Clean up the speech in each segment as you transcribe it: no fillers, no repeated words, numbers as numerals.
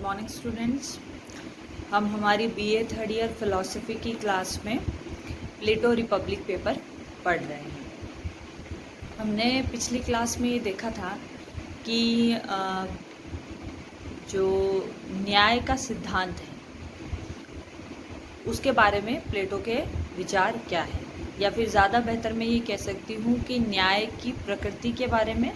Morning students. हम हमारी BA third year philosophy की क्लास में प्लेटो रिपब्लिक पेपर पढ़ रहे हैं। हमने पिछली क्लास में ये देखा था कि जो न्याय का सिद्धांत है उसके बारे में प्लेटो के विचार क्या है, या फिर ज़्यादा बेहतर मैं ये कह सकती हूँ कि न्याय की प्रकृति के बारे में,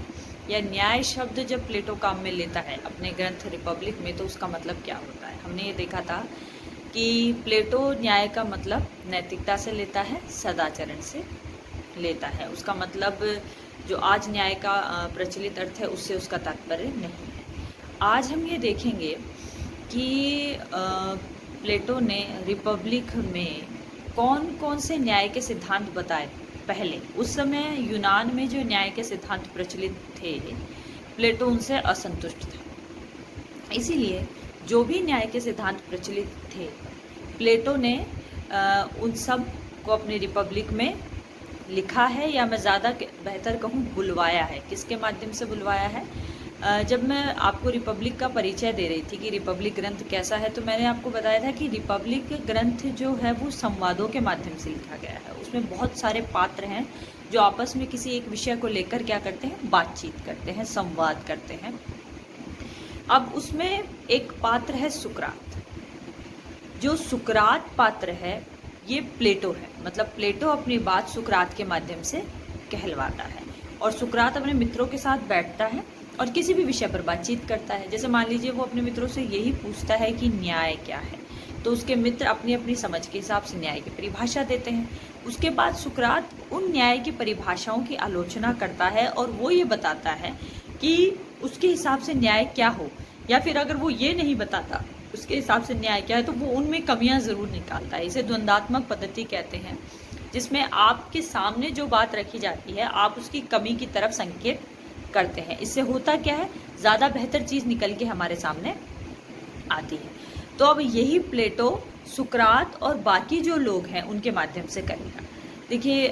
या न्याय शब्द जब प्लेटो काम में लेता है अपने ग्रंथ रिपब्लिक में तो उसका मतलब क्या होता है। हमने ये देखा था कि प्लेटो न्याय का मतलब नैतिकता से लेता है, सदाचरण से लेता है। उसका मतलब जो आज न्याय का प्रचलित अर्थ है उससे उसका तात्पर्य नहीं है। आज हम ये देखेंगे कि प्लेटो ने रिपब्लिक में कौन कौन से न्याय के सिद्धांत बताए। पहले उस समय यूनान में जो न्याय के सिद्धांत प्रचलित थे प्लेटो उनसे असंतुष्ट था, इसीलिए जो भी न्याय के सिद्धांत प्रचलित थे प्लेटो ने उन सब को अपनी रिपब्लिक में लिखा है, या मैं ज़्यादा बेहतर कहूँ बुलवाया है। किसके माध्यम से बुलवाया है? जब मैं आपको रिपब्लिक का परिचय दे रही थी कि रिपब्लिक ग्रंथ कैसा है, तो मैंने आपको बताया था कि रिपब्लिक ग्रंथ जो है वो संवादों के माध्यम से लिखा गया है। उसमें बहुत सारे पात्र हैं जो आपस में किसी एक विषय को लेकर क्या करते हैं, बातचीत करते हैं, संवाद करते हैं। अब उसमें एक पात्र है सुकरात। जो सुकरात पात्र है ये प्लेटो है, मतलब प्लेटो अपनी बात सुकरात के माध्यम से कहलवाता है, और सुकरात अपने मित्रों के साथ बैठता है और किसी भी विषय पर बातचीत करता है। जैसे मान लीजिए वो अपने मित्रों से यही पूछता है कि न्याय क्या है, तो उसके मित्र अपनी अपनी समझ के हिसाब से न्याय की परिभाषा देते हैं। उसके बाद सुकरात उन न्याय की परिभाषाओं की आलोचना करता है और वो ये बताता है कि उसके हिसाब से न्याय क्या हो, या फिर अगर वो ये नहीं बताता उसके हिसाब से न्याय क्या है तो वो उनमें कमियां ज़रूर निकालता है। इसे द्वंदात्मक पद्धति कहते हैं, जिसमें आपके सामने जो बात रखी जाती है आप उसकी कमी की तरफ संकेत करते हैं। इससे होता क्या है, ज़्यादा बेहतर चीज़ निकल के हमारे सामने आती है। तो अब यही प्लेटो सुकरात और बाकी जो लोग हैं उनके माध्यम से करेगा। देखिए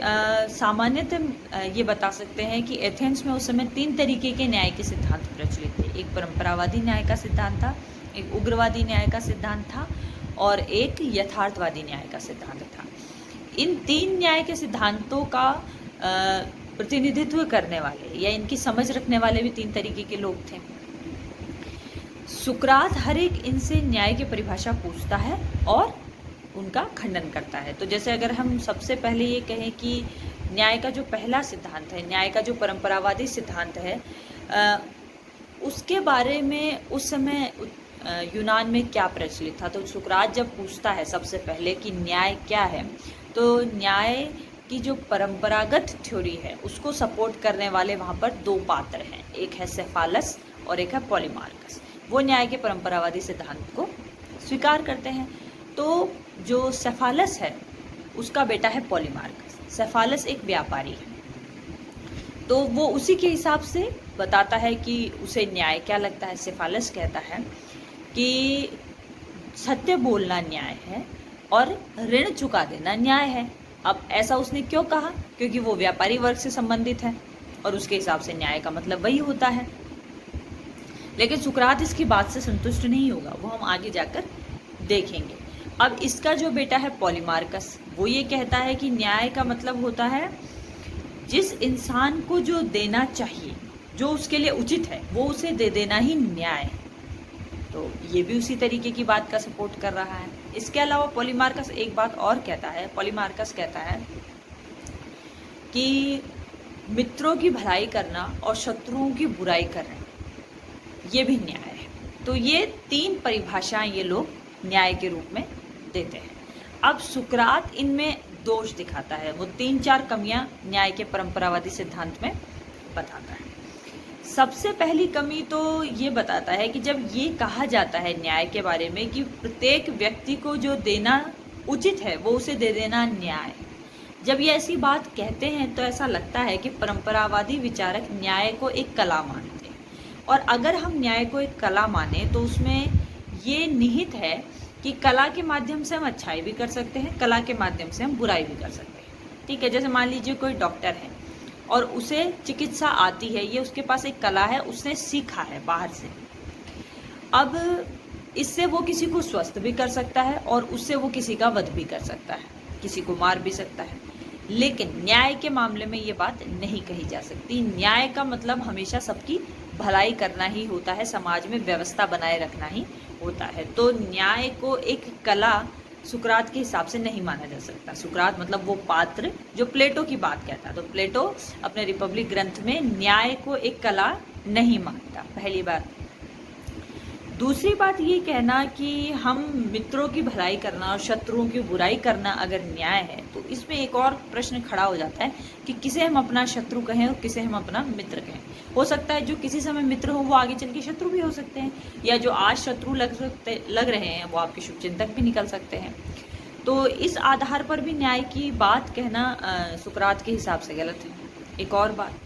सामान्यतः ये बता सकते हैं कि एथेंस में उस समय 3 तरीके के न्याय के सिद्धांत प्रचलित थे। एक परंपरावादी न्याय का सिद्धांत था, एक उग्रवादी न्याय का सिद्धांत था, और एक यथार्थवादी न्याय का सिद्धांत था। इन 3 न्याय के सिद्धांतों का प्रतिनिधित्व करने वाले या इनकी समझ रखने वाले भी 3 तरीके के लोग थे। सुकरात हर एक इनसे न्याय की परिभाषा पूछता है और उनका खंडन करता है। तो जैसे अगर हम सबसे पहले ये कहें कि न्याय का जो पहला सिद्धांत है, न्याय का जो परंपरावादी सिद्धांत है, उसके बारे में उस समय यूनान में क्या प्रचलित था। तो सुकरात जब पूछता है सबसे पहले कि न्याय क्या है, तो न्याय की जो परंपरागत थ्योरी है उसको सपोर्ट करने वाले वहाँ पर 2 पात्र हैं, एक है सेफालस और एक है पॉलीमार्कस। वो न्याय के परंपरावादी सिद्धांत को स्वीकार करते हैं। तो जो सेफालस है उसका बेटा है पॉलीमार्कस। सेफालस एक व्यापारी है, तो वो उसी के हिसाब से बताता है कि उसे न्याय क्या लगता है। सेफालस कहता है कि सत्य बोलना न्याय है और ऋण चुका देना न्याय है। अब ऐसा उसने क्यों कहा? क्योंकि वो व्यापारी वर्ग से संबंधित है और उसके हिसाब से न्याय का मतलब वही होता है। लेकिन सुकरात इसकी बात से संतुष्ट नहीं होगा, वो हम आगे जाकर देखेंगे। अब इसका जो बेटा है पॉलीमार्कस, वो ये कहता है कि न्याय का मतलब होता है जिस इंसान को जो देना चाहिए, जो उसके लिए उचित है, वो उसे दे देना ही न्याय है। तो ये भी उसी तरीके की बात का सपोर्ट कर रहा है। इसके अलावा पॉलीमार्कस एक बात और कहता है। पॉलीमार्कस कहता है कि मित्रों की भलाई करना और शत्रुओं की बुराई करना ये भी न्याय है। तो ये 3 परिभाषाएं ये लोग न्याय के रूप में देते हैं। अब सुकरात इनमें दोष दिखाता है, वो 3-4 कमियां न्याय के परंपरावादी सिद्धांत में बताता है। सबसे पहली कमी तो ये बताता है कि जब ये कहा जाता है न्याय के बारे में कि प्रत्येक व्यक्ति को जो देना उचित है वो उसे दे देना न्याय, जब ये ऐसी बात कहते हैं तो ऐसा लगता है कि परंपरावादी विचारक न्याय को एक कला मानते हैं। और अगर हम न्याय को एक कला माने तो उसमें ये निहित है कि कला के माध्यम से हम अच्छाई भी कर सकते हैं, कला के माध्यम से हम बुराई भी कर सकते हैं। ठीक है, जैसे मान लीजिए कोई डॉक्टर है और उसे चिकित्सा आती है, ये उसके पास एक कला है, उसने सीखा है बाहर से। अब इससे वो किसी को स्वस्थ भी कर सकता है और उससे वो किसी का वध भी कर सकता है, किसी को मार भी सकता है। लेकिन न्याय के मामले में ये बात नहीं कही जा सकती। न्याय का मतलब हमेशा सबकी भलाई करना ही होता है, समाज में व्यवस्था बनाए रखना ही होता है। तो न्याय को एक कला सुकरात के हिसाब से नहीं माना जा सकता। सुकरात मतलब वो पात्र जो प्लेटो की बात कहता है। तो प्लेटो अपने रिपब्लिक ग्रंथ में न्याय को एक कला नहीं मानता, पहली बात। दूसरी बात ये कहना कि हम मित्रों की भलाई करना और शत्रुओं की बुराई करना अगर न्याय है, तो इसमें एक और प्रश्न खड़ा हो जाता है कि किसे हम अपना शत्रु कहें और किसे हम अपना मित्र कहें। हो सकता है जो किसी समय मित्र हो वो आगे चल के शत्रु भी हो सकते हैं, या जो आज शत्रु लग रहे हैं वो आपके शुभचिंतक भी निकल सकते हैं। तो इस आधार पर भी न्याय की बात कहना सुकरात के हिसाब से गलत है। एक और बात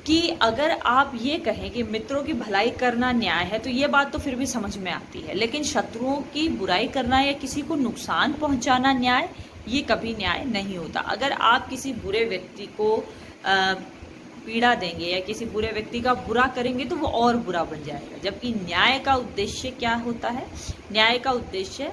कि अगर आप ये कहें कि मित्रों की भलाई करना न्याय है, तो ये बात तो फिर भी समझ में आती है। लेकिन शत्रुओं की बुराई करना या किसी को नुकसान पहुंचाना न्याय, ये कभी न्याय नहीं होता। अगर आप किसी बुरे व्यक्ति को पीड़ा देंगे या किसी बुरे व्यक्ति का बुरा करेंगे तो वो और बुरा बन जाएगा। जबकि न्याय का उद्देश्य क्या होता है? न्याय का उद्देश्य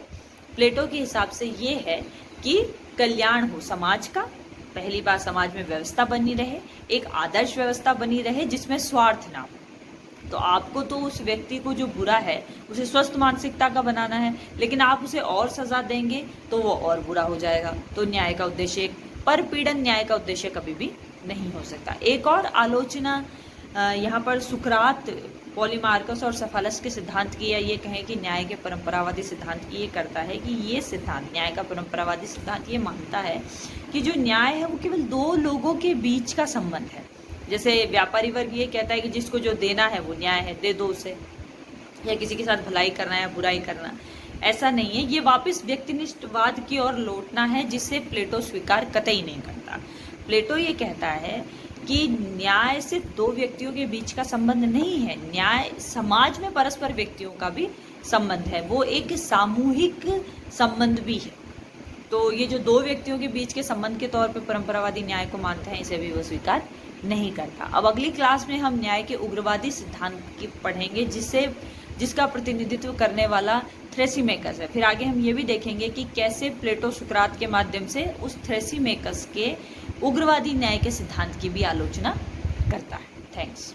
प्लेटो के हिसाब से ये है कि कल्याण हो समाज का। पहली बार समाज में व्यवस्था बनी रहे, एक आदर्श व्यवस्था बनी रहे जिसमें स्वार्थ ना हो। तो आपको तो उस व्यक्ति को जो बुरा है उसे स्वस्थ मानसिकता का बनाना है, लेकिन आप उसे और सजा देंगे तो वो और बुरा हो जाएगा। तो न्याय का उद्देश्य, परपीड़न न्याय का उद्देश्य कभी भी नहीं हो सकता। एक और आलोचना यहाँ पर सुकरात, पॉलीमार्कस और सफालस के सिद्धांत की, या ये कहें कि न्याय के परंपरावादी सिद्धांत की, ये करता है कि ये सिद्धांत, न्याय का परंपरावादी सिद्धांत ये मानता है कि जो न्याय है वो केवल दो लोगों के बीच का संबंध है। जैसे व्यापारी वर्ग ये कहता है कि जिसको जो देना है वो न्याय है, दे दो उसे, या किसी के साथ भलाई करना या बुराई करना। ऐसा नहीं है, ये वापस व्यक्तिनिष्ठवाद की ओर लौटना है, जिसे प्लेटो स्वीकार कतई नहीं करता। प्लेटो ये कहता है कि न्याय सिर्फ दो व्यक्तियों के बीच का संबंध नहीं है, न्याय समाज में परस्पर व्यक्तियों का भी संबंध है, वो एक सामूहिक संबंध भी है। तो ये जो दो व्यक्तियों के बीच के संबंध के तौर पे परंपरावादी न्याय को मानते हैं, इसे भी वो स्वीकार नहीं करता। अब अगली क्लास में हम न्याय के उग्रवादी सिद्धांत की पढ़ेंगे, जिसका प्रतिनिधित्व करने वाला थ्रेसीमेकस है। फिर आगे हम ये भी देखेंगे कि कैसे प्लेटो सुकरात के माध्यम से उस थ्रेसीमेकस के उग्रवादी न्याय के सिद्धांत की भी आलोचना करता है। थैंक्स।